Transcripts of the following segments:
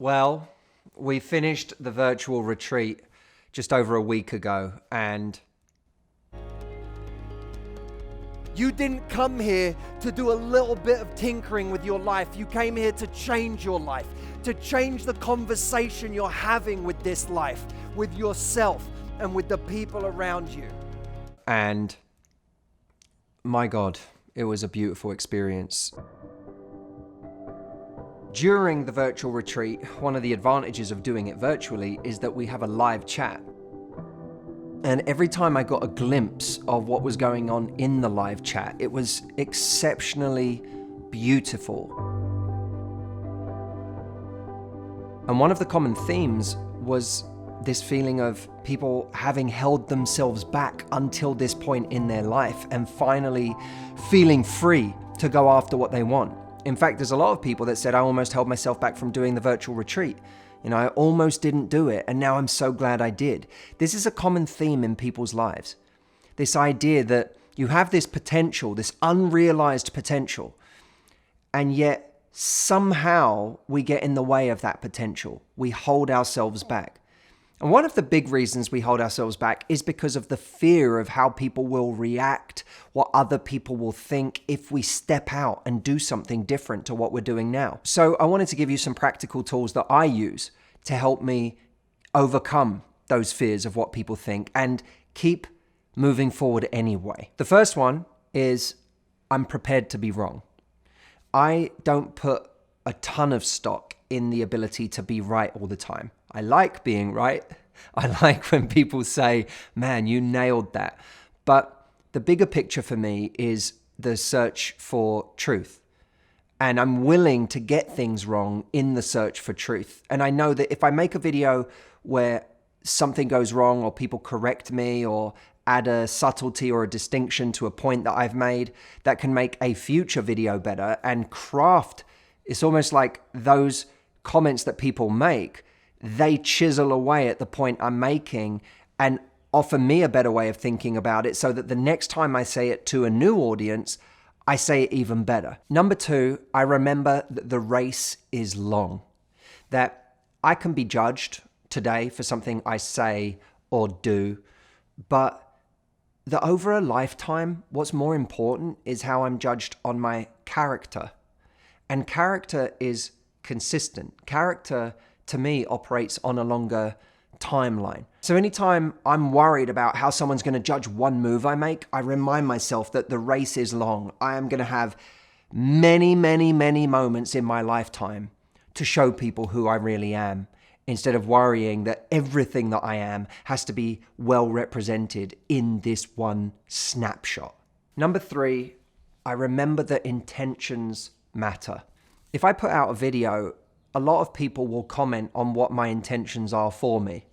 Well, we finished the virtual retreat just over a week ago, and you didn't come here to do a little bit of tinkering with your life. You came here to change your life, to change the conversation you're having with this life, with yourself, and with the people around you. And my God, it was a beautiful experience. During the virtual retreat, one of the advantages of doing it virtually is that we have a live chat. And every time I got a glimpse of what was going on in the live chat, it was exceptionally beautiful. And one of the common themes was this feeling of people having held themselves back until this point in their life and finally feeling free to go after what they want. In fact, there's a lot of people that said, I almost held myself back from doing the virtual retreat. I almost didn't do it, and now I'm so glad I did. This is a common theme in people's lives. This idea that you have this potential, this unrealized potential, and yet somehow we get in the way of that potential. We hold ourselves back. And one of the big reasons we hold ourselves back is because of the fear of how people will react, what other people will think if we step out and do something different to what we're doing now. So I wanted to give you some practical tools that I use to help me overcome those fears of what people think and keep moving forward anyway. The first one is I'm prepared to be wrong. I don't put a ton of stock in the ability to be right all the time. I like being right. I like when people say, man, you nailed that. But the bigger picture for me is the search for truth. And I'm willing to get things wrong in the search for truth. And I know that if I make a video where something goes wrong or people correct me or add a subtlety or a distinction to a point that I've made, that can make a future video better and craft. It's almost like those comments that people make, they chisel away at the point I'm making and offer me a better way of thinking about it so that the next time I say it to a new audience, I say it even better. Number two, I remember that the race is long, that I can be judged today for something I say or do, but that over a lifetime, what's more important is how I'm judged on my character. And character is consistent. Character, to me, operates on a longer timeline. So anytime I'm worried about how someone's going to judge one move I make, I remind myself that the race is long. I am going to have many, many, many moments in my lifetime to show people who I really am, instead of worrying that everything that I am has to be well represented in this one snapshot. Number three, I remember that intentions matter. If I put out a video, a lot of people will comment on what my intentions are for me.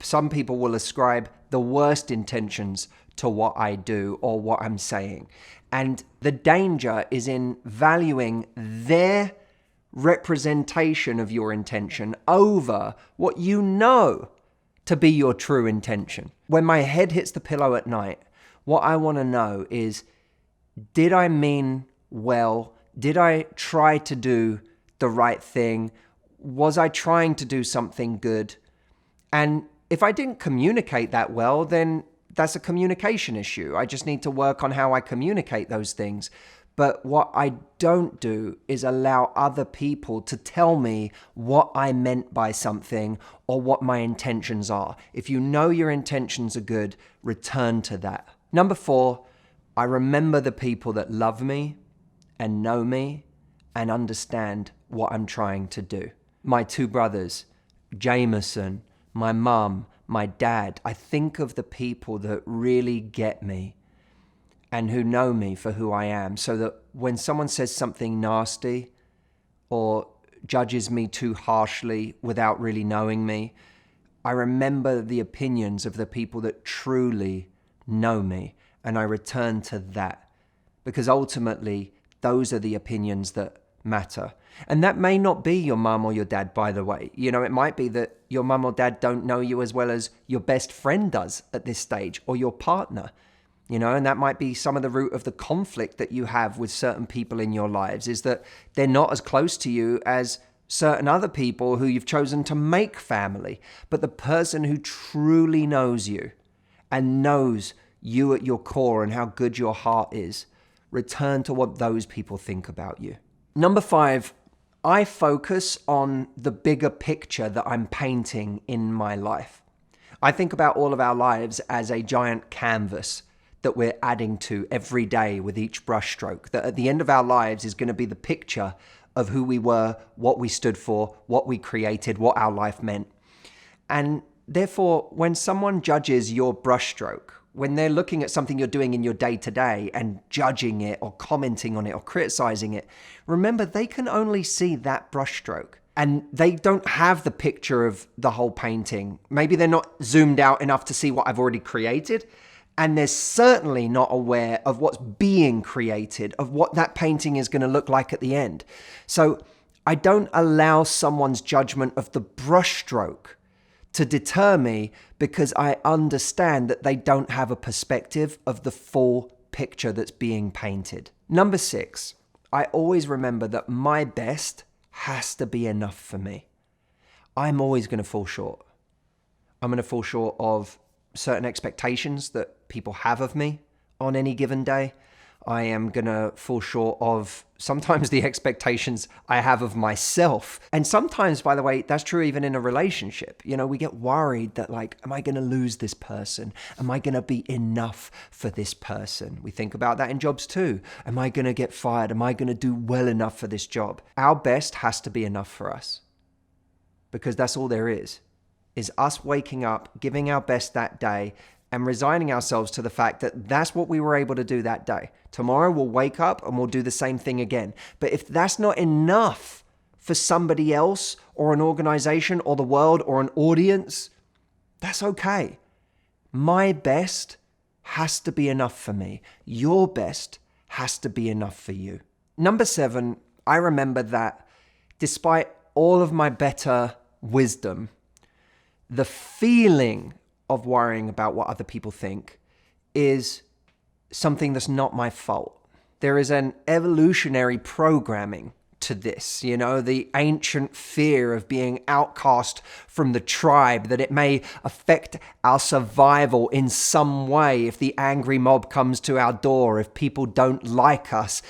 Some people will ascribe the worst intentions to what I do or what I'm saying. And the danger is in valuing their representation of your intention over what you know to be your true intention. When my head hits the pillow at night, what I want to know is, did I mean well? Did I try to do the right thing? Was I trying to do something good? And if I didn't communicate that well, then that's a communication issue. I just need to work on how I communicate those things. But what I don't do is allow other people to tell me what I meant by something or what my intentions are. If you know your intentions are good, return to that. Number four, I remember the people that love me and know me and understand what I'm trying to do. My two brothers, Jameson, my mum, my dad, I think of the people that really get me and who know me for who I am, so that when someone says something nasty or judges me too harshly without really knowing me, I remember the opinions of the people that truly know me, and I return to that, because ultimately those are the opinions that matter. And that may not be your mum or your dad, by the way. It might be that your mum or dad don't know you as well as your best friend does at this stage, or your partner. And that might be some of the root of the conflict that you have with certain people in your lives, is that they're not as close to you as certain other people who you've chosen to make family. But the person who truly knows you and knows you at your core and how good your heart is, return to what those people think about you. Number 5, I focus on the bigger picture that I'm painting in my life. I think about all of our lives as a giant canvas that we're adding to every day with each brushstroke, that at the end of our lives is going to be the picture of who we were, what we stood for, what we created, what our life meant. And therefore, when someone judges your brushstroke, when they're looking at something you're doing in your day-to-day and judging it or commenting on it or criticizing it, remember they can only see that brushstroke. And they don't have the picture of the whole painting. Maybe they're not zoomed out enough to see what I've already created. And they're certainly not aware of what's being created, of what that painting is going to look like at the end. So I don't allow someone's judgment of the brushstroke to deter me, because I understand that they don't have a perspective of the full picture that's being painted. Number 6, I always remember that my best has to be enough for me. I'm always going to fall short. I'm going to fall short of certain expectations that people have of me on any given day. I am going to fall short of sometimes the expectations I have of myself. And sometimes, by the way, that's true even in a relationship. You know, we get worried that like, am I going to lose this person? Am I going to be enough for this person? We think about that in jobs too. Am I going to get fired? Am I going to do well enough for this job? Our best has to be enough for us, because that's all there is us waking up, giving our best that day, and resigning ourselves to the fact that that's what we were able to do that day. Tomorrow we'll wake up and we'll do the same thing again. But if that's not enough for somebody else or an organization or the world or an audience, that's okay. My best has to be enough for me. Your best has to be enough for you. Number 7, I remember that despite all of my better wisdom, the feeling of worrying about what other people think is something that's not my fault. There is an evolutionary programming to this, you know, the ancient fear of being outcast from the tribe, that it may affect our survival in some way if the angry mob comes to our door, if people don't like us.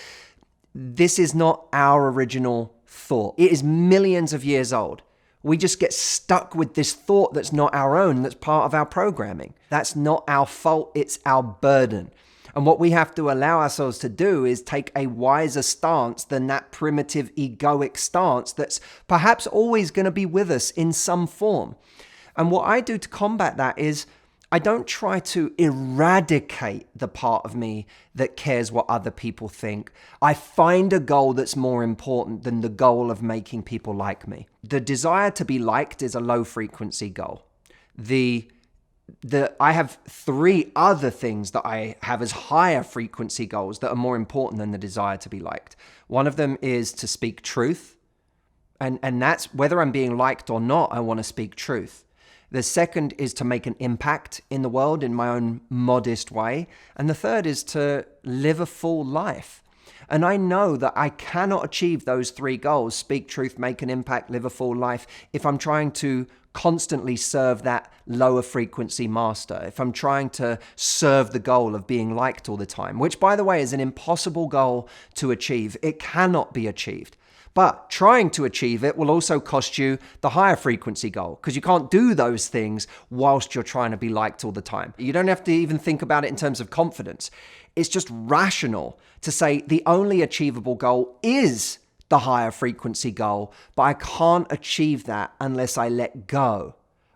This is not our original thought. It is millions of years old. We just get stuck with this thought that's not our own, that's part of our programming. That's not our fault, it's our burden. And what we have to allow ourselves to do is take a wiser stance than that primitive egoic stance that's perhaps always going to be with us in some form. And what I do to combat that is I don't try to eradicate the part of me that cares what other people think. I find a goal that's more important than the goal of making people like me. The desire to be liked is a low frequency goal. I have 3 other things that I have as higher frequency goals that are more important than the desire to be liked. One of them is to speak truth. And that's whether I'm being liked or not, I want to speak truth. The second is to make an impact in the world in my own modest way. And the third is to live a full life. And I know that I cannot achieve those 3 goals, speak truth, make an impact, live a full life, if I'm trying to constantly serve that lower frequency master, if I'm trying to serve the goal of being liked all the time, which, by the way, is an impossible goal to achieve. It cannot be achieved. But trying to achieve it will also cost you the higher frequency goal, because you can't do those things whilst you're trying to be liked all the time. You don't have to even think about it in terms of confidence. It's just rational to say the only achievable goal is the higher frequency goal, but I can't achieve that unless I let go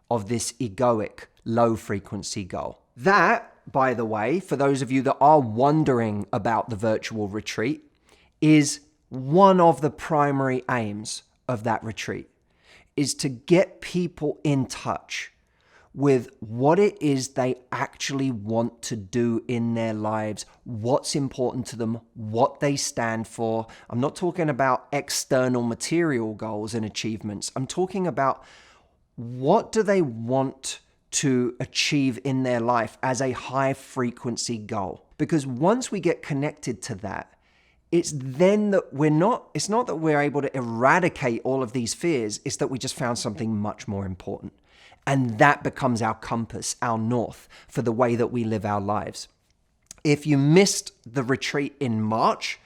of this egoic low frequency goal. That, by the way, for those of you that are wondering about the virtual retreat, is one of the primary aims of that retreat, is to get people in touch with what it is they actually want to do in their lives, what's important to them, what they stand for. I'm not talking about external material goals and achievements. I'm talking about what do they want to achieve in their life as a high frequency goal. Because once we get connected to that, it's then that it's not that we're able to eradicate all of these fears, it's that we just found something much more important. And that becomes our compass, our north for the way that we live our lives. If you missed the retreat in March,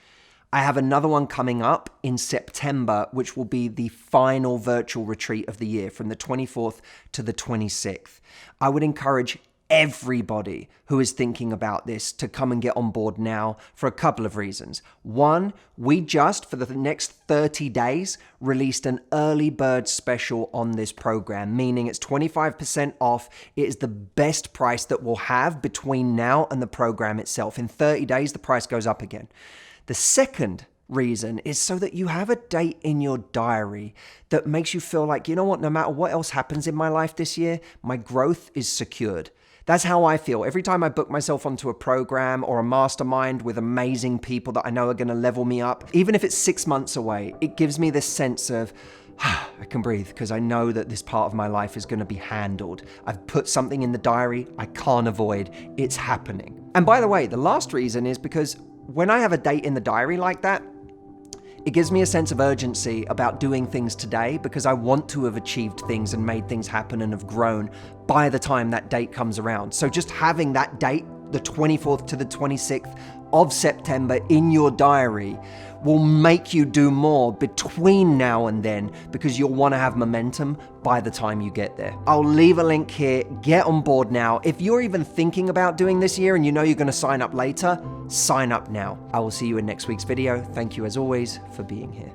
I have another one coming up in September, which will be the final virtual retreat of the year from the 24th to the 26th. I would encourage everybody who is thinking about this to come and get on board now for a couple of reasons. One, we just, for the next 30 days, released an early bird special on this program, meaning it's 25% off. It is the best price that we'll have between now and the program itself. In 30 days, the price goes up again. The second reason is so that you have a date in your diary that makes you feel like, you know what, no matter what else happens in my life this year, my growth is secured. That's how I feel. Every time I book myself onto a program or a mastermind with amazing people that I know are going to level me up, even if it's 6 months away, it gives me this sense of, I can breathe because I know that this part of my life is going to be handled. I've put something in the diary I can't avoid. It's happening. And by the way, the last reason is because when I have a date in the diary like that, it gives me a sense of urgency about doing things today because I want to have achieved things and made things happen and have grown by the time that date comes around. So just having that date, the 24th to the 26th of September in your diary will make you do more between now and then because you'll want to have momentum by the time you get there. I'll leave a link here. Get on board now. If you're even thinking about doing this year and you know you're going to sign up later, sign up now. I will see you in next week's video. Thank you as always for being here.